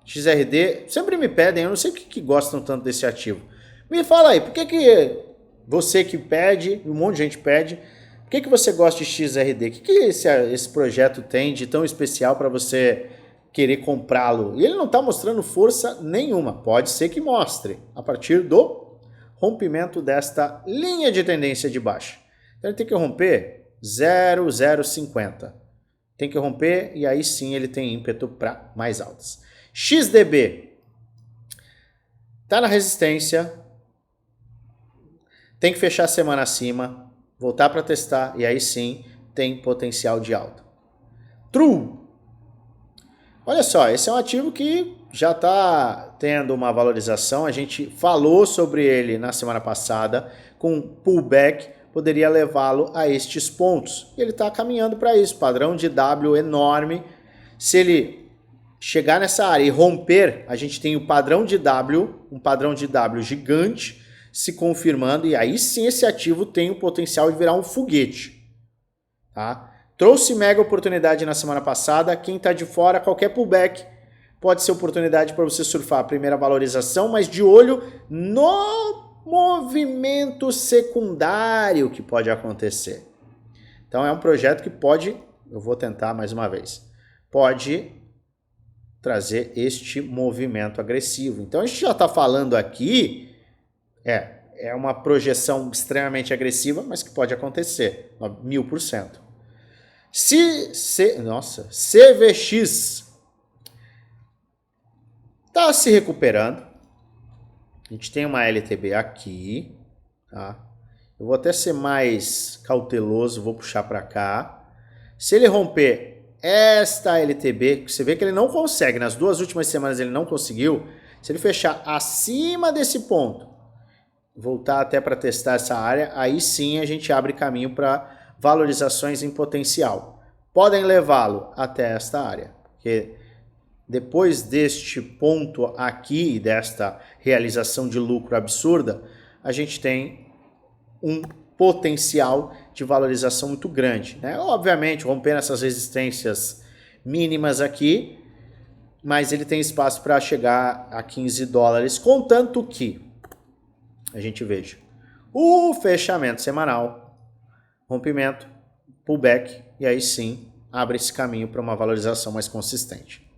XRD, sempre me pedem, eu não sei por que gostam tanto desse ativo. Me fala aí, por que você que pede, um monte de gente pede, por que você gosta de XRD? O que esse projeto tem de tão especial para você querer comprá-lo? E ele não está mostrando força nenhuma. Pode ser que mostre a partir do rompimento desta linha de tendência de baixa. Então ele tem que romper 0,050. Tem que romper e aí sim ele tem ímpeto para mais altas. XDB está na resistência. Tem que fechar a semana acima, voltar para testar e aí sim tem potencial de alta. True. Olha só, esse é um ativo que já está tendo uma valorização. A gente falou sobre ele na semana passada, com pullback poderia levá-lo a estes pontos. E ele está caminhando para isso, padrão de W enorme. Se ele chegar nessa área e romper, a gente tem o padrão de W, um padrão de W gigante, se confirmando, e aí sim esse ativo tem o potencial de virar um foguete. Tá? Trouxe mega oportunidade na semana passada, quem está de fora, qualquer pullback pode ser oportunidade para você surfar a primeira valorização, mas de olho no movimento secundário que pode acontecer. Então é um projeto que pode, eu vou tentar mais uma vez, pode trazer este movimento agressivo. Então a gente já está falando aqui, é uma projeção extremamente agressiva, mas que pode acontecer, 1000%. CVX está se recuperando. A gente tem uma LTB aqui, tá? Eu vou até ser mais cauteloso, vou puxar para cá. Se ele romper esta LTB, você vê que ele não consegue, nas 2 últimas semanas ele não conseguiu. Se ele fechar acima desse ponto, voltar até para testar essa área, aí sim a gente abre caminho para valorizações em potencial. Podem levá-lo até esta área, porque depois deste ponto aqui, desta realização de lucro absurda, a gente tem um potencial de valorização muito grande, né? Obviamente, rompendo essas resistências mínimas aqui, mas ele tem espaço para chegar a 15 dólares, contanto que a gente veja o fechamento semanal, rompimento, pullback, e aí sim abre esse caminho para uma valorização mais consistente.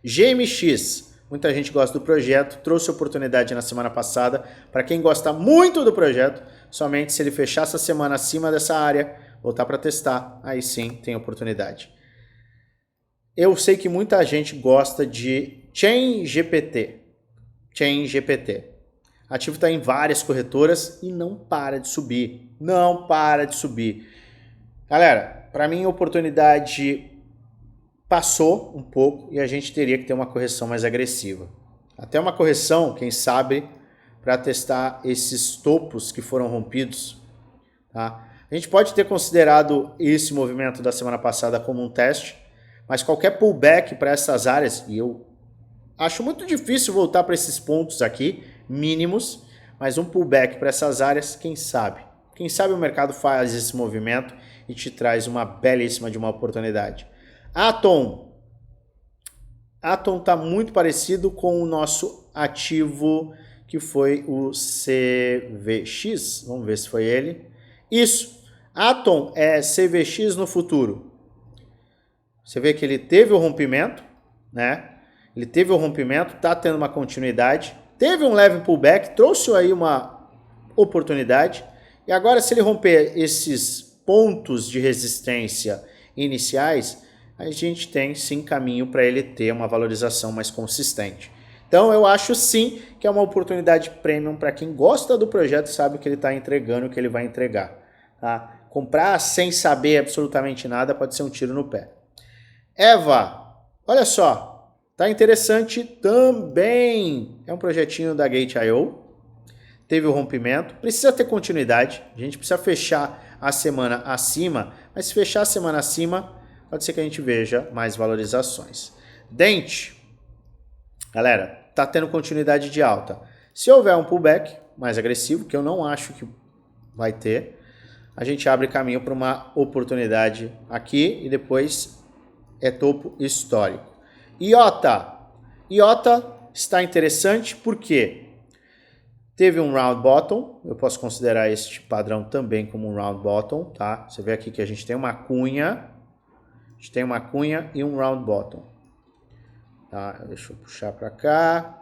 GMX, muita gente gosta do projeto, trouxe oportunidade na semana passada. Para quem gosta muito do projeto, somente se ele fechar essa semana acima dessa área, voltar para testar, aí sim tem oportunidade. Eu sei que muita gente gosta de ChainGPT. O ativo está em várias corretoras e não para de subir. Não para de subir. Galera, para mim a oportunidade passou um pouco e a gente teria que ter uma correção mais agressiva. Até uma correção, quem sabe, para testar esses topos que foram rompidos. Tá? A gente pode ter considerado esse movimento da semana passada como um teste, mas qualquer pullback para essas áreas, e eu acho muito difícil voltar para esses pontos aqui, mínimos, mas um pullback para essas áreas, quem sabe? Quem sabe o mercado faz esse movimento e te traz uma belíssima de uma oportunidade. Atom está muito parecido com o nosso ativo que foi o CVX. Vamos ver se foi ele. Isso. Atom é CVX no futuro. Você vê que ele teve o rompimento, né? Ele teve o rompimento, está tendo uma continuidade. Teve um leve pullback, trouxe aí uma oportunidade. E agora, se ele romper esses pontos de resistência iniciais, a gente tem sim caminho para ele ter uma valorização mais consistente. Então eu acho sim que é uma oportunidade premium para quem gosta do projeto e sabe o que ele está entregando, o que ele vai entregar. Tá? Comprar sem saber absolutamente nada pode ser um tiro no pé. Eva, olha só, tá interessante também. É um projetinho da Gate.io. Teve o rompimento, precisa ter continuidade. A gente precisa fechar a semana acima, mas se fechar a semana acima, pode ser que a gente veja mais valorizações. Dente, galera, tá tendo continuidade de alta. Se houver um pullback mais agressivo, que eu não acho que vai ter, a gente abre caminho para uma oportunidade aqui e depois é topo histórico. IOTA está interessante porque teve um round bottom, eu posso considerar este padrão também como um round bottom, tá? Você vê aqui que a gente tem uma cunha, e um round bottom. Tá? Deixa eu puxar para cá,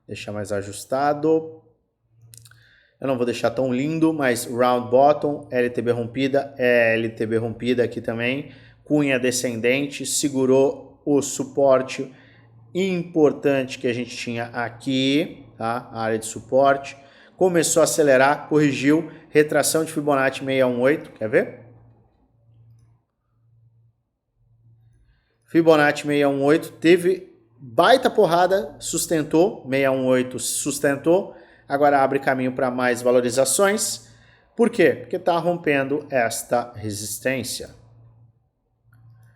deixar mais ajustado. Eu não vou deixar tão lindo, mas round bottom, LTB rompida aqui também, cunha descendente, segurou o suporte importante que a gente tinha aqui, tá? A área de suporte, começou a acelerar, corrigiu, retração de Fibonacci 618, quer ver? Fibonacci 618 teve baita porrada, sustentou, 618 sustentou, agora abre caminho para mais valorizações. Por quê? Porque está rompendo esta resistência.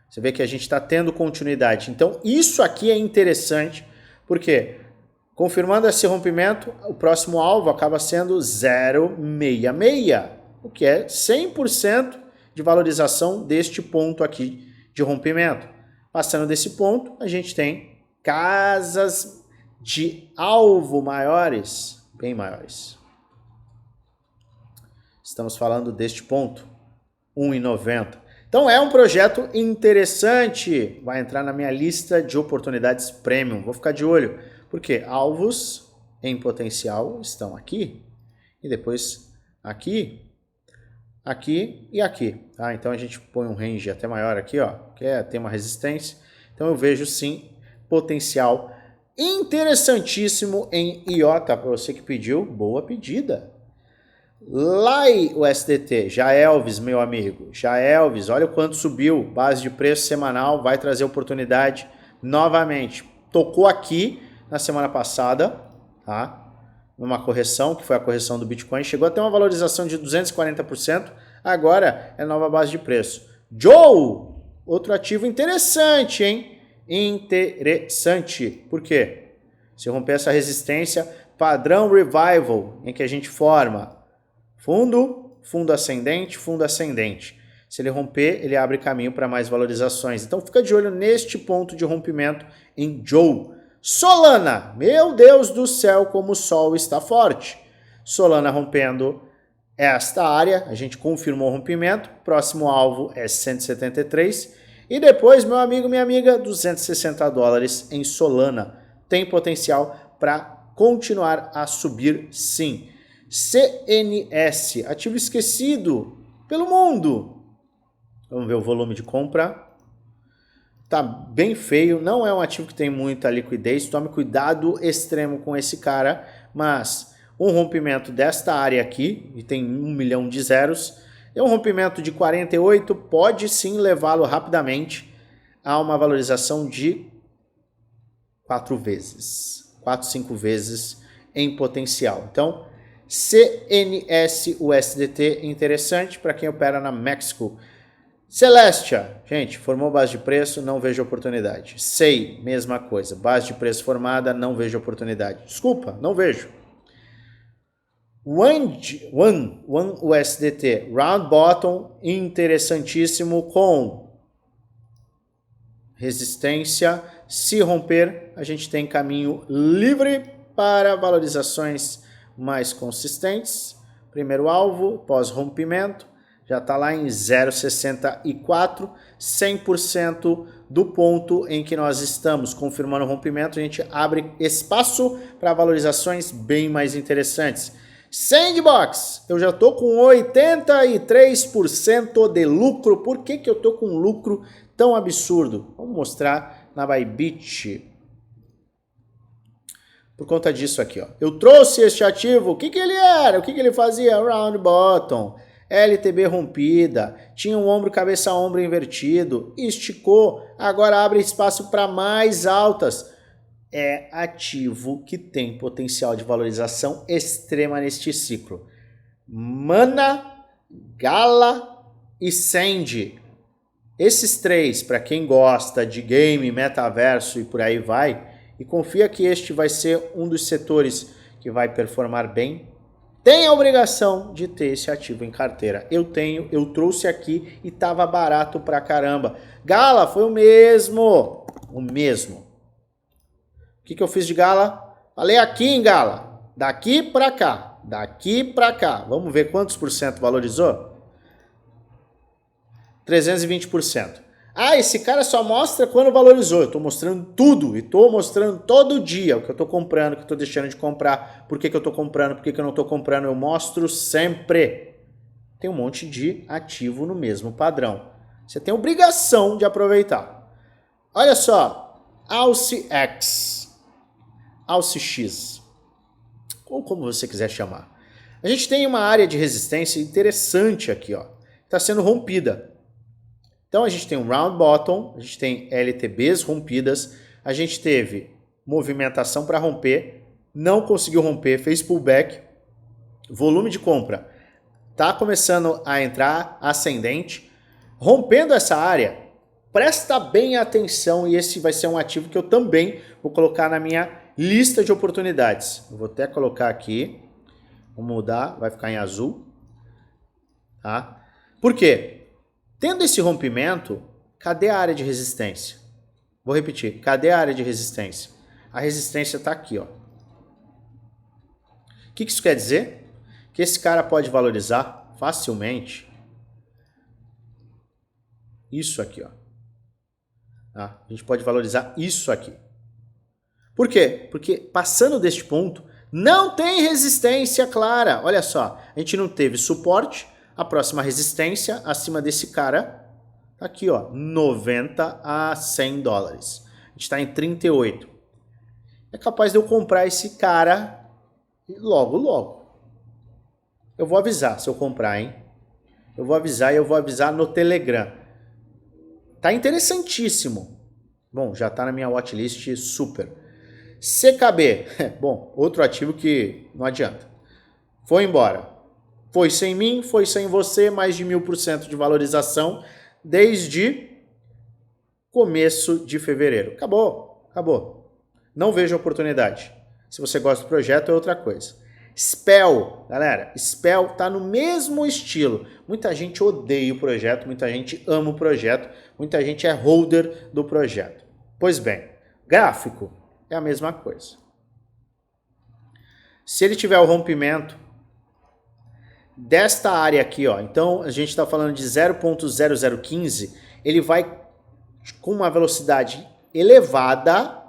Você vê que a gente está tendo continuidade. Então, isso aqui é interessante, porque confirmando esse rompimento, o próximo alvo acaba sendo 0,66, o que é 100% de valorização deste ponto aqui de rompimento. Passando desse ponto, a gente tem casas de alvo maiores, bem maiores. Estamos falando deste ponto, 1,90. Então é um projeto interessante, vai entrar na minha lista de oportunidades premium, vou ficar de olho, porque alvos em potencial estão aqui, e depois aqui, aqui e aqui. Tá? Então a gente põe um range até maior aqui, ó, que tem uma resistência, então eu vejo sim potencial interessantíssimo em IOTA, para você que pediu, boa pedida. Lai o SDT, já Elvis, meu amigo, já Elvis, olha o quanto subiu, base de preço semanal, vai trazer oportunidade novamente. Tocou aqui na semana passada, tá? Numa correção, que foi a correção do Bitcoin, chegou até uma valorização de 240%, agora é nova base de preço. Joe, outro ativo interessante, hein? Interessante, por quê? Se romper essa resistência, padrão revival, em que a gente forma fundo ascendente, fundo ascendente. Se ele romper, ele abre caminho para mais valorizações. Então fica de olho neste ponto de rompimento em Joe. Solana, meu Deus do céu, como o sol está forte. Solana rompendo esta área, a gente confirmou o rompimento, próximo alvo é 173. E depois, meu amigo, minha amiga, $260 em Solana. Tem potencial para continuar a subir sim. CNS, ativo esquecido pelo mundo. Vamos ver o volume de compra. Tá bem feio, não é um ativo que tem muita liquidez. Tome cuidado extremo com esse cara, mas um rompimento desta área aqui, e tem 1 milhão de zeros, é um rompimento de 48, pode sim levá-lo rapidamente a uma valorização de 4 vezes, 4, 5 vezes em potencial. Então, CNS USDT interessante para quem opera na México. Celestia, gente, formou base de preço, não vejo oportunidade. SEI, mesma coisa, base de preço formada, não vejo oportunidade. Desculpa, não vejo. One USDT, round bottom, interessantíssimo com resistência. Se romper, a gente tem caminho livre para valorizações mais consistentes. Primeiro alvo, pós-rompimento, já está lá em 0,64, 100% do ponto em que nós estamos. Confirmando o rompimento, a gente abre espaço para valorizações bem mais interessantes. Sandbox, eu já estou com 83% de lucro. Por que eu estou com um lucro tão absurdo? Vamos mostrar na Bybit. Por conta disso aqui, ó. Eu trouxe este ativo, o que ele era? O que ele fazia? Round bottom, LTB rompida, tinha um ombro, cabeça, ombro invertido, esticou, agora abre espaço para mais altas. É ativo que tem potencial de valorização extrema neste ciclo. Mana, Gala e Sandy. Esses três, para quem gosta de game, metaverso e por aí vai, e confia que este vai ser um dos setores que vai performar bem, tem a obrigação de ter esse ativo em carteira. Eu tenho, eu trouxe aqui e estava barato pra caramba. Gala foi o mesmo. O mesmo. O que eu fiz de Gala? Falei aqui em Gala. Daqui pra cá. Daqui pra cá. Vamos ver quantos por cento valorizou? 320%. Ah, esse cara só mostra quando valorizou. Eu estou mostrando tudo e estou mostrando todo dia o que eu estou comprando, o que eu estou deixando de comprar, por que eu estou comprando, por que eu não estou comprando. Eu mostro sempre. Tem um monte de ativo no mesmo padrão. Você tem obrigação de aproveitar. Olha só, Alce X, Alce X, ou como você quiser chamar. A gente tem uma área de resistência interessante aqui, ó. Está sendo rompida. Então a gente tem um round bottom, a gente tem LTBs rompidas, a gente teve movimentação para romper, não conseguiu romper, fez pullback, volume de compra está começando a entrar ascendente, rompendo essa área, presta bem atenção e esse vai ser um ativo que eu também vou colocar na minha lista de oportunidades. Eu vou até colocar aqui, vou mudar, vai ficar em azul, tá? Por quê? Tendo esse rompimento, cadê a área de resistência? Vou repetir. Cadê a área de resistência? A resistência está aqui, ó. O que isso quer dizer? Que esse cara pode valorizar facilmente isso aqui, ó. Tá? A gente pode valorizar isso aqui. Por quê? Porque passando deste ponto, não tem resistência clara. Olha só, a gente não teve suporte. A próxima resistência acima desse cara, tá aqui, ó, 90 a 100 dólares. A gente está em 38. É capaz de eu comprar esse cara logo, logo. Eu vou avisar se eu comprar, hein? Eu vou avisar e eu vou avisar no Telegram. Tá interessantíssimo. Bom, já tá na minha watchlist super. CKB. Bom, outro ativo que não adianta. Foi embora. Foi sem mim, foi sem você, mais de 1000% de valorização desde começo de fevereiro. Acabou, acabou. Não vejo oportunidade. Se você gosta do projeto é outra coisa. Spell, galera, Spell tá no mesmo estilo. Muita gente odeia o projeto, muita gente ama o projeto, muita gente é holder do projeto. Pois bem, gráfico é a mesma coisa. Se ele tiver o rompimento desta área aqui, ó, então a gente está falando de 0.0015, ele vai com uma velocidade elevada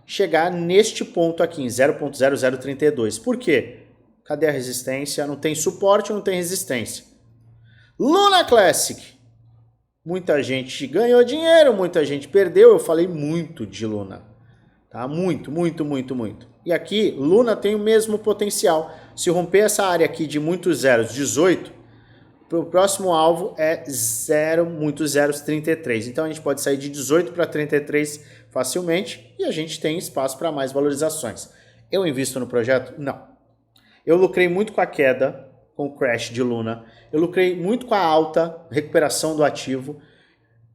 chegar neste ponto aqui, em 0.0032. Por quê? Cadê a resistência? Não tem suporte, não tem resistência. Luna Classic. Muita gente ganhou dinheiro, muita gente perdeu. Eu falei muito de Luna. Tá? Muito, muito, muito, muito. E aqui, Luna tem o mesmo potencial. Se romper essa área aqui de muitos zeros, 18, o próximo alvo é 0, muitos zeros, 33. Então a gente pode sair de 18 para 33 facilmente e a gente tem espaço para mais valorizações. Eu invisto no projeto? Não. Eu lucrei muito com a queda, com o crash de Luna. Eu lucrei muito com a alta, recuperação do ativo.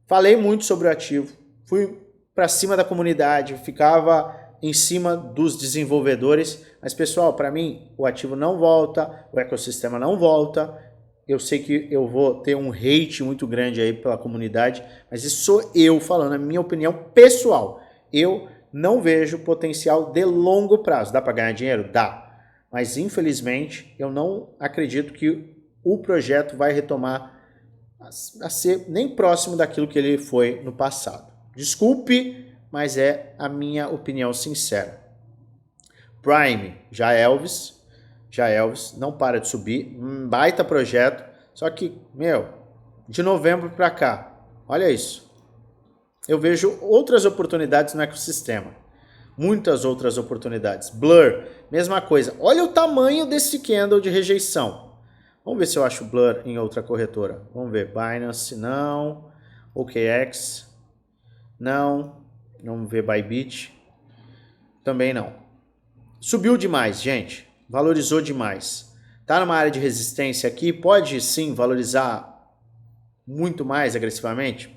Falei muito sobre o ativo. Fui para cima da comunidade, ficava em cima dos desenvolvedores. Mas, pessoal, para mim, o ativo não volta, o ecossistema não volta. Eu sei que eu vou ter um hate muito grande aí pela comunidade, mas isso sou eu falando, a minha opinião pessoal. Eu não vejo potencial de longo prazo. Dá para ganhar dinheiro? Dá. Mas, infelizmente, eu não acredito que o projeto vai retomar a ser nem próximo daquilo que ele foi no passado. Desculpe, mas é a minha opinião sincera. Prime, já Elvis, não para de subir, baita projeto, só que, de novembro para cá, olha isso. Eu vejo outras oportunidades no ecossistema. Muitas outras oportunidades. Blur, mesma coisa. Olha o tamanho desse candle de rejeição. Vamos ver se eu acho Blur em outra corretora. Vamos ver. Binance, não. OKX, não. Vamos ver Bybit. Também não. Subiu demais, gente. Valorizou demais. Tá numa área de resistência aqui. Pode sim valorizar muito mais agressivamente?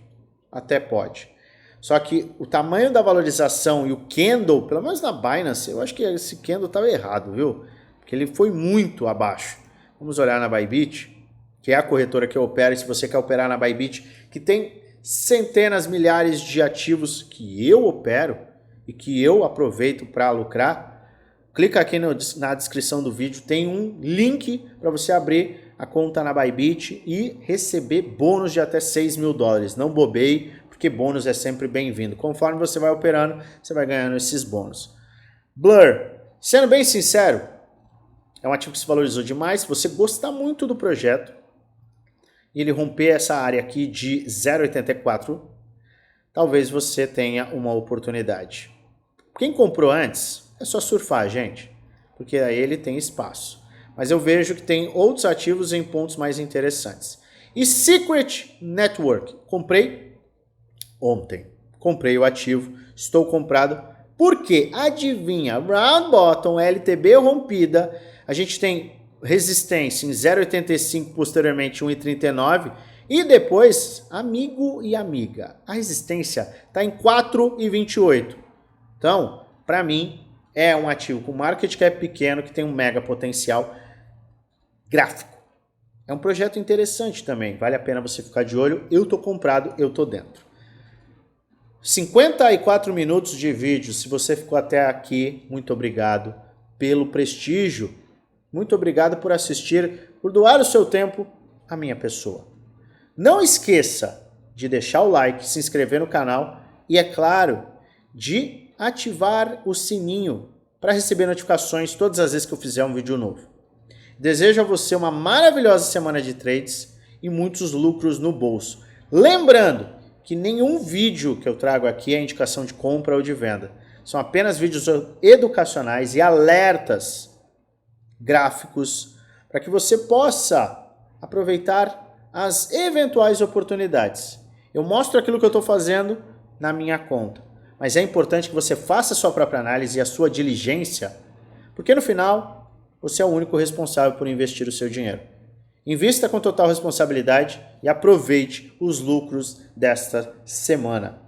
Até pode. Só que o tamanho da valorização e o candle, pelo menos na Binance, eu acho que esse candle estava errado, viu? Porque ele foi muito abaixo. Vamos olhar na Bybit, que é a corretora que eu opero. E se você quer operar na Bybit, que tem centenas, milhares de ativos que eu opero e que eu aproveito para lucrar, clica aqui na descrição do vídeo, tem um link para você abrir a conta na Bybit e receber bônus de até 6 mil dólares. Não bobeie, porque bônus é sempre bem-vindo. Conforme você vai operando, você vai ganhando esses bônus. Blur, sendo bem sincero, é um ativo que se valorizou demais. Se você gostar muito do projeto e ele romper essa área aqui de 0,84, talvez você tenha uma oportunidade. Quem comprou antes, é só surfar, gente, porque aí ele tem espaço. Mas eu vejo que tem outros ativos em pontos mais interessantes. E Secret Network, comprei ontem. Comprei o ativo, estou comprado. Por quê? Adivinha, round bottom, LTB rompida, a gente tem resistência em 0,85, posteriormente 1,39 e depois, amigo e amiga, a resistência está em 4,28. Então, para mim, é um ativo com market cap pequeno que tem um mega potencial gráfico. É um projeto interessante também, vale a pena você ficar de olho. Eu estou comprado, eu estou dentro. 54 minutos de vídeo. Se você ficou até aqui, muito obrigado pelo prestígio. Muito obrigado por assistir, por doar o seu tempo à minha pessoa. Não esqueça de deixar o like, se inscrever no canal e, é claro, de ativar o sininho para receber notificações todas as vezes que eu fizer um vídeo novo. Desejo a você uma maravilhosa semana de trades e muitos lucros no bolso. Lembrando que nenhum vídeo que eu trago aqui é indicação de compra ou de venda. São apenas vídeos educacionais e alertas gráficos para que você possa aproveitar as eventuais oportunidades. Eu mostro aquilo que eu estou fazendo na minha conta, mas é importante que você faça a sua própria análise e a sua diligência, porque no final você é o único responsável por investir o seu dinheiro. Invista com total responsabilidade e aproveite os lucros desta semana.